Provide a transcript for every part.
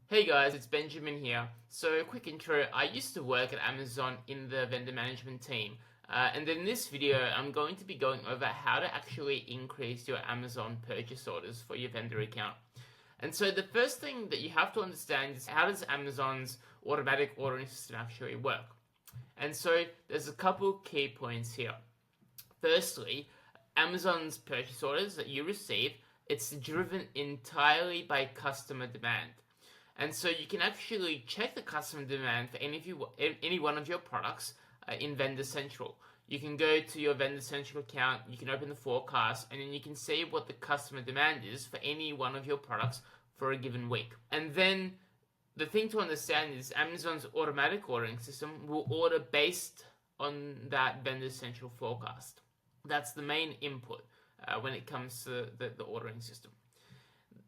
Hey guys, it's Benjamin here. So, quick intro. I used to work at Amazon in the vendor management team. And in this video, I'm going to be going over how to actually increase your Amazon purchase orders for your vendor account. And so, the first thing that you have to understand is how does Amazon's automatic ordering system actually work? And so, there's a couple key points here. Firstly, Amazon's purchase orders that you receive, it's driven entirely by customer demand. And so you can actually check the customer demand for any one of your products in Vendor Central. You can go to your Vendor Central account, you can open the forecast, and then you can see what the customer demand is for any one of your products for a given week. And then the thing to understand is Amazon's automatic ordering system will order based on that Vendor Central forecast. That's the main input when it comes to the ordering system.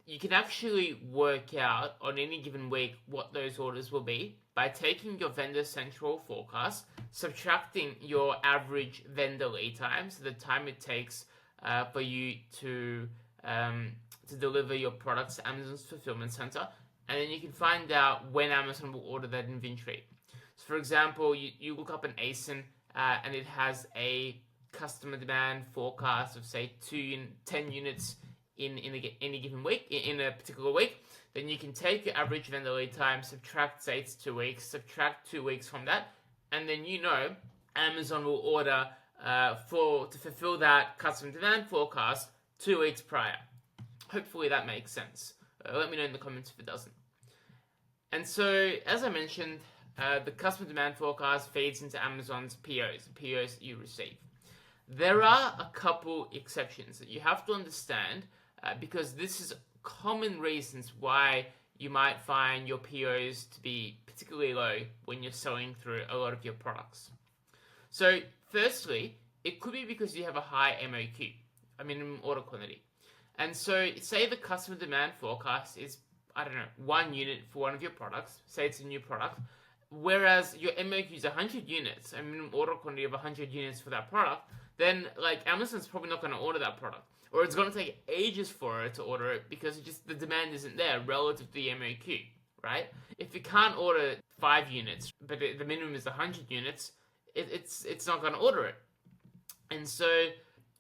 You can actually work out on any given week what those orders will be by taking your vendor central forecast, subtracting your average vendor lead time, so the time it takes for you to deliver your products to Amazon's fulfillment center, and then you can find out when Amazon will order that inventory. So, for example, you look up an ASIN and it has a customer demand forecast of say 10 units in any given week, in a particular week, then you can take your average vendor lead time, subtract, say it's 2 weeks, subtract 2 weeks from that, and then Amazon will order to fulfill that customer demand forecast 2 weeks prior. Hopefully that makes sense. Let me know in the comments if it doesn't. And so, as I mentioned, the customer demand forecast feeds into Amazon's POs, the POs that you receive. There are a couple exceptions that you have to understand because this is common reasons why you might find your POs to be particularly low when you're selling through a lot of your products. So, firstly, it could be because you have a high MOQ, a minimum order quantity. And so, say the customer demand forecast is, 1 unit for one of your products, say it's a new product, whereas your MOQ is 100 units, a minimum order quantity of 100 units for that product, then Amazon's probably not going to order that product. Or it's going to take ages for it to order it because the demand isn't there relative to the MOQ, right? If you can't order 5 units, but the minimum is 100 units, it's not going to order it. And so,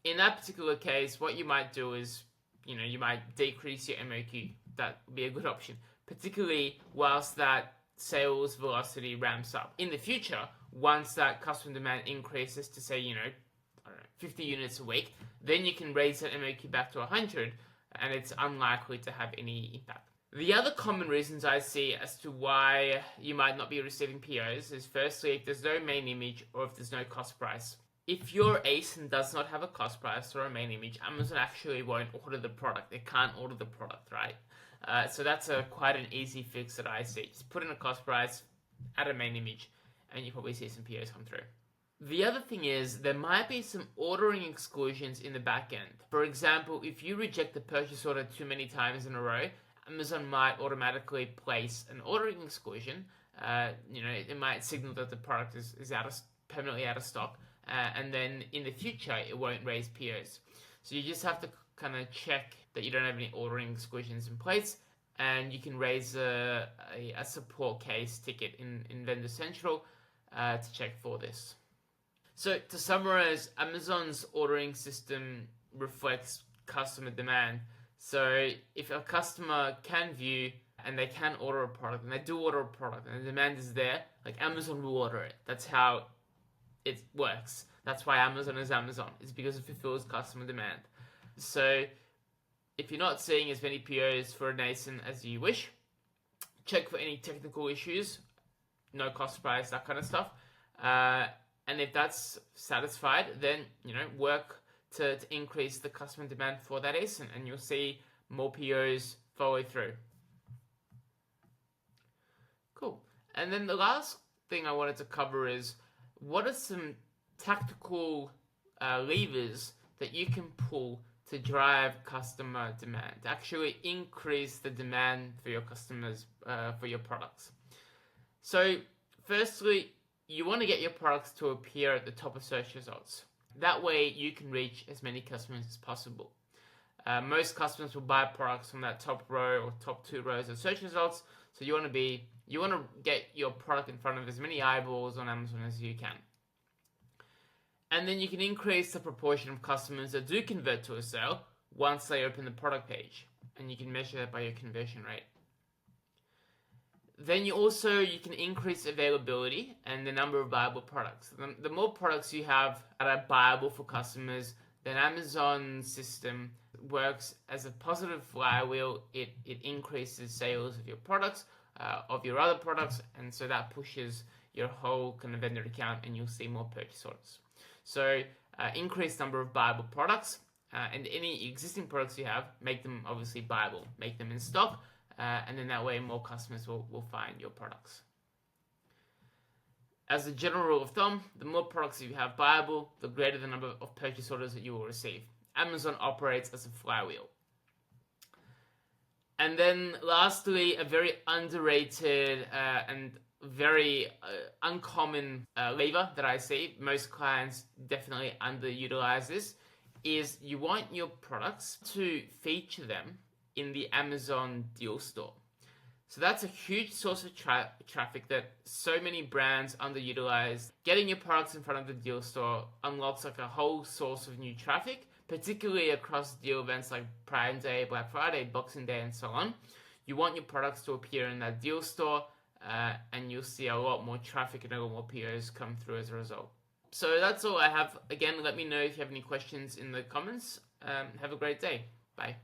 in that particular case, what you might do is, you might decrease your MOQ. That would be a good option, particularly whilst that sales velocity ramps up. In the future, once that customer demand increases to say, 50 units a week, then you can raise that MOQ back to 100, and it's unlikely to have any impact. The other common reasons I see as to why you might not be receiving POs is firstly, if there's no main image or if there's no cost price. If your ASIN does not have a cost price or a main image, Amazon actually won't order the product. They can't order the product, right? So that's quite an easy fix that I see. Just put in a cost price, add a main image, and you probably see some POs come through. The other thing is, there might be some ordering exclusions in the back end. For example, if you reject the purchase order too many times in a row, Amazon might automatically place an ordering exclusion. It might signal that the product is permanently out of stock, and then in the future, it won't raise POs. So you just have to kind of check that you don't have any ordering exclusions in place, and you can raise a support case ticket in Vendor Central to check for this. So, to summarize, Amazon's ordering system reflects customer demand. So, if a customer can view and they can order a product, and they do order a product, and the demand is there, Amazon will order it. That's how it works. That's why Amazon is Amazon. It's because it fulfills customer demand. So, if you're not seeing as many POs for an ASIN as you wish, check for any technical issues, no cost price, that kind of stuff. And if that's satisfied, then, work to increase the customer demand for that ASIN, and you'll see more POs follow through. Cool. And then the last thing I wanted to cover is, what are some tactical levers that you can pull to drive customer demand, to actually increase the demand for your customers, for your products? So, firstly, you want to get your products to appear at the top of search results. That way, you can reach as many customers as possible. Most customers will buy products from that top row or top 2 rows of search results. So you want to get your product in front of as many eyeballs on Amazon as you can. And then you can increase the proportion of customers that do convert to a sale once they open the product page. And you can measure that by your conversion rate. Then you can increase availability and the number of buyable products. The more products you have that are buyable for customers, then Amazon's system works as a positive flywheel. It increases sales of your products, of your other products, and so that pushes your whole kind of vendor account, and you'll see more purchase orders. So increased number of buyable products, and any existing products you have, make them obviously buyable, make them in stock, and then that way more customers will find your products. As a general rule of thumb, the more products you have buyable, the greater the number of purchase orders that you will receive. Amazon operates as a flywheel. And then lastly, a very underrated and very uncommon lever that I see, most clients definitely underutilize this, is you want your products to feature them in the Amazon deal store. So that's a huge source of traffic that so many brands underutilize. Getting your products in front of the deal store unlocks like a whole source of new traffic, particularly across deal events like Prime Day, Black Friday, Boxing Day, and so on. You want your products to appear in that deal store, and you'll see a lot more traffic and a lot more POs come through as a result. So that's all I have. Again, let me know if you have any questions in the comments. Have a great day. Bye.